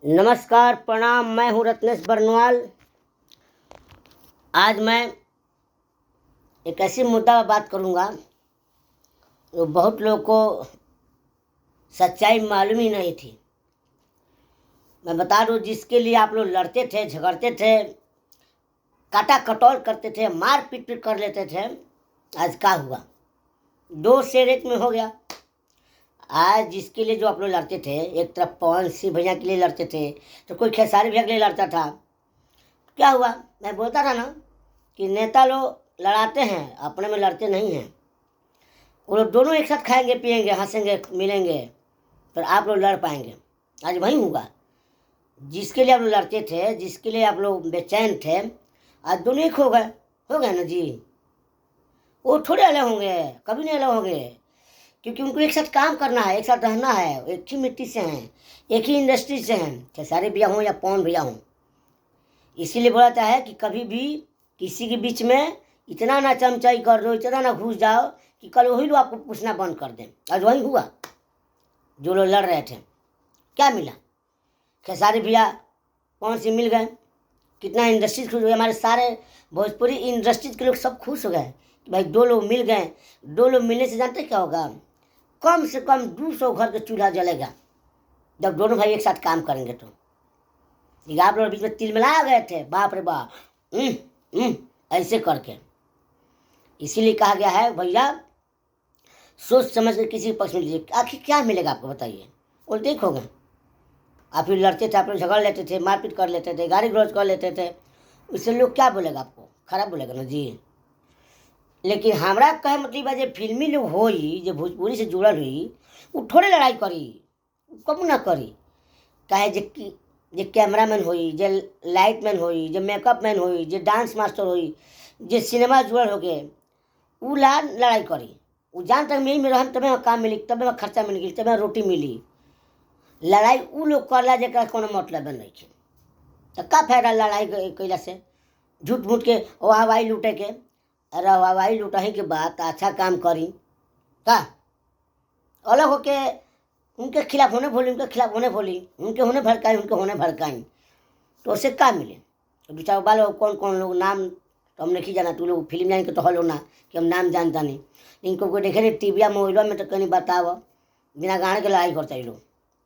नमस्कार, प्रणाम। मैं हूँ रत्नेश बर्नवाल। आज मैं एक ऐसी मुद्दा पर बात करूँगा जो बहुत लोगों को सच्चाई मालूम ही नहीं थी। मैं बता दूँ, जिसके लिए आप लोग लड़ते थे, झगड़ते थे, काटा कटौल करते थे, मार पीट कर लेते थे, आज क्या हुआ? 2 शेर एक में हो गया। आज जिसके लिए जो आप लोग लड़ते थे, एक तरफ पवन सिंह भैया के लिए लड़ते थे तो कोई खेसारी भैया के लिए लड़ता था। क्या हुआ? मैं बोलता था ना कि नेता लोग लड़ाते हैं, अपने में लड़ते नहीं हैं। वो लोग दोनों एक साथ खाएंगे, पिएंगे, हंसेंगे, मिलेंगे, फिर आप लोग लड़ पाएंगे। आज वही होगा। जिसके लिए आप लोग लड़ते थे, जिसके लिए आप लोग बेचैन थे, आज दोनों एक हो गए ना जी। वो थोड़े अलग होंगे, कभी नहीं अलग होंगे, क्योंकि उनको एक साथ काम करना है, एक साथ रहना है। एक ही मिट्टी से हैं, एक ही इंडस्ट्री से हैं, खेसारी भैया हों या पवन भैया हों। इसीलिए बोला जाता है कि कभी भी किसी के बीच में इतना ना चमचाई कर दो, इतना ना घुस जाओ कि कल वही लोग आपको पूछना बंद कर दें। आज वही हुआ। जो लोग लड़ रहे थे, क्या मिला? खेसारी भैया पवन सिंह मिल गए, कितना इंडस्ट्रीज खुश हो गए। हमारे सारे भोजपुरी इंडस्ट्रीज के लोग सब खुश हो गए कि भाई 2 लोग मिल गए। 2 लोग मिलने से जानते क्या होगा? कम से कम 200 घर का चूल्हा जलेगा जब दोनों भाई एक साथ काम करेंगे। तो आप लोग बीच में तिल मिलाया गए थे, बाप रे बाप, ऐसे करके। इसीलिए कहा गया है भैया, सोच समझ कर किसी पक्ष में लीजिए। आखिर क्या मिलेगा आपको, बताइए? और देखोगे, आप फिर लड़ते थे, आप लोग झगड़ लेते थे, मारपीट कर लेते थे, गाली गलौज कर लेते थे, उससे लोग क्या बोलेगा? आपको खराब बोलेगा ना जी। लेकिन हमारा कहे मतलब जो फिल्मी लोग होई, जो भोजपुरी से जुड़ल हुई, वो थोड़े लड़ाई करी, कब ना करी। कहे जे कैमरामैन होई, जे लाइट मैन होई, जे मेकअप मैन होई, जे डांस मास्टर होई, जे सिनेमा जुड़ल हो गए, वो लड़ाई करी। वो जान तक मिली में रहन, तब काम मिली, तब खर्चा मिली, तब रोटी मिली। लड़ाई वो लोग करला जरा कोनो मतलब नहीं है। तो का फायदा लड़ाई कैला से? झूठ मूठ के हवाई लूटे के। अरे हवाई लुटाही के बाद अच्छा काम करी का? अलग होके उनके खिलाफ होने बोली, उनके खिलाफ होने बोली, उनके होने भड़काई, उनके होने भड़काई, तो उससे क्या मिले? तो बेचारा बालो कौन कौन लोग नाम तो हम नहीं जाना। तू लोग फिल्म जान के तो हल होना कि हम नाम जानता नहीं। इनको कोई देखे नहीं टीविया मोबाइल में, तो कहीं बताव बिना गाने के लड़ाई करता लोग,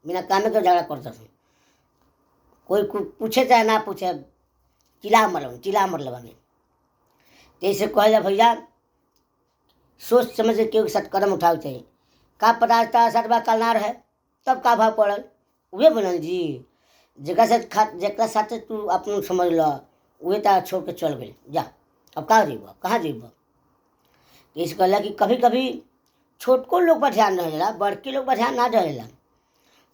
बिना कामे के झगड़ा करता। कोई पूछे चाहे ना पूछे, चिल्ला मरल बने। जैसे कहला भैया, सोच समझ के केहू के साथ कदम उठावे चाहिए। का पता था सटवा कलनार है, तब का भाव पड़ल उहे बनल जी। जरा साथ तू अपन समझ ल, उहे तारा छोड़ के चल गई। जा, अब कहाँ जेब, कहाँ जेब? इस कहला कि कभी कभी छोटको लोग पर ध्यान रहेला, बड़के लोग पर ध्यान ना रहेला।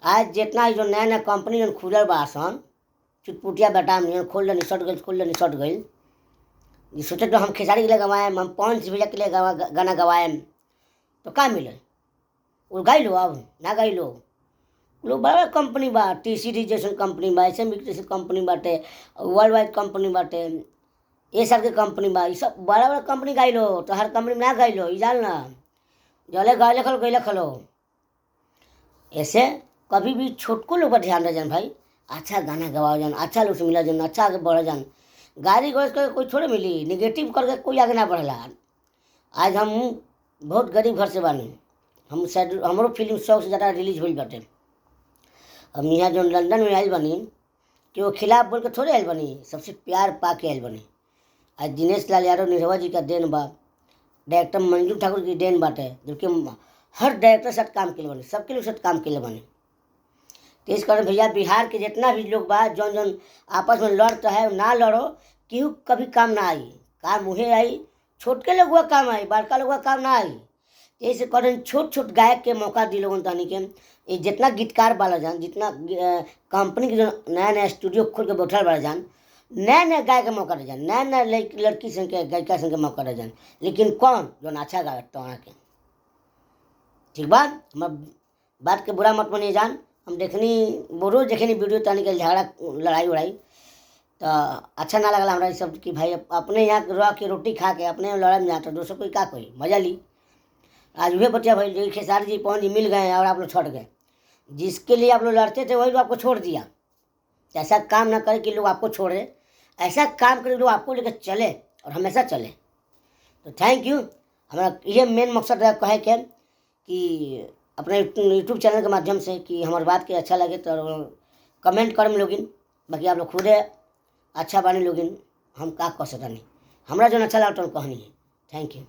आज जितना जो नया नया कंपनी जो खुलल बा सन, चुटपुटिया बेटा में खोल निसट गई। ये सोचे तो हम खेसारी के लिए गवाएम, हम पवन सिंह भैया के लिए गाना गवाएम, तो क्या मिले? वो गाई लो, अब ना गाई लो। लोग बड़ा कंपनी बा, TCD जैसे कंपनी बा, SMB जैसे कंपनी बाटे, वर्ल्ड वाइड कंपनी बाटे, ये सब के कंपनी बा। ये सब बड़ा बड़ा कंपनी गाई लो, तो हर कंपनी में ना गाई लो। ये जान ना, जले गाय खलो गैले खलो। ऐसे कभी भी छोटको लोग पर ध्यान रह जान भाई। अच्छा गाना गवाओ जान, अच्छा लोग से मिला जान, अच्छा आगे बढ़ जान। गाली गलौज करके कोई थोड़े मिली, निगेटिव करके कोई आगे ना बढ़ला। आज हम बहुत गरीब घर से बानी। हम शायद हमारो फिल्म 100 से ज़्यादा रिलीज हुई बाटे। हम यहाँ जो लंदन में आयल बनी, कि वो खिलाफ बोल के थोड़े आयल बनी, सबसे प्यार पा के आयल बनी। आज दिनेश लाल यादव निरहुआ जी का देन बा, डायरेक्टर मंजू ठाकुर की देन बाटे, जबकि हर डायरेक्टर साथ काम के लिए बने, सबके लोग साथ काम के लिए बने। तो इस कारण भैया, बिहार के जितना भी लोग बा, जौन जौन आपस में लड़ता है, ना लड़ो, क्यों कभी काम ना आई। काम उहे आई, छोटके लोग हुआ काम आई, बड़का लोग हुआ काम ना आई। जैसे कारण छोट छोट गायक के मौका दी लोगन तहनी के। ये जितना गीतकार वाला जान, जितना कंपनी के जो नया नया स्टूडियो खोल के बैठल वाला जान, नया नया गायक के मौका दे जान, नया नया लड़की संग के गायिका संग के मौका दे जान। लेकिन कौन जो अच्छा गावे तो के ठीक बात। हम बात के बुरा मत मानिए जान। हम रोज देखनी वीडियो तहनी के झगड़ा लड़ाई उड़ाई, तो अच्छा ना लगला हमारा सब कि भाई अपने यहाँ रह के रोटी खा के अपने लड़ाई में जाता, दोस्तों कोई का कोई मजा ली। आज वह बच्चा भाई खेसारी जी पवन जी मिल गए और आप लोग छट गए। जिसके लिए आप लोग लड़ते थे वही लोग आपको छोड़ दिया। तो ऐसा काम ना करें कि लोग आपको छोड़ दें, ऐसा काम करें लोग आपको लेकर चले और हमेशा चले। तो थैंक यू। हमारा ये मेन मकसद है कहे के कि अपने यूट्यूब चैनल के माध्यम से कि हमारी बात के अच्छा लगे तो कमेंट करम लोगिन, बाकी आप लोग खुदे अच्छा बानी लोगिन, हम का कह सकता नहीं, हमारा जो अच्छा लगा तो कहनी है। Thank you.